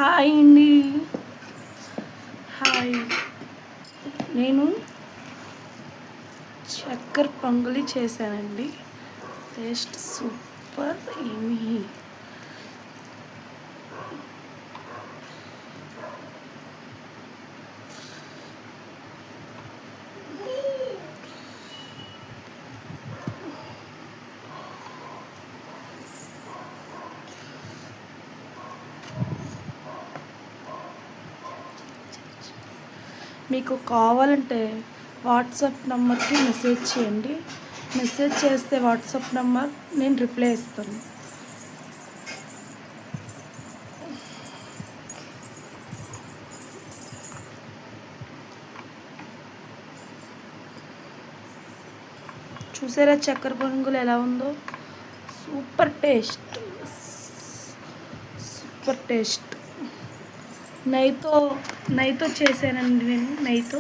Hi అండి. Hi. నేను చక్కెర పొంగలి చేశానండి. Taste super. ఏమి మీకు కావాలంటే వాట్సాప్ నెంబర్కి మెసేజ్ చేయండి. మెసేజ్ చేస్తే వాట్సాప్ నెంబర్ నేను రిప్లై ఇస్తాను. చూసారా చక్కెర పొంగల్ ఎలా ఉందో? Super taste, super taste. నెయ్యితో చేశానండి నేను. నెయ్యితో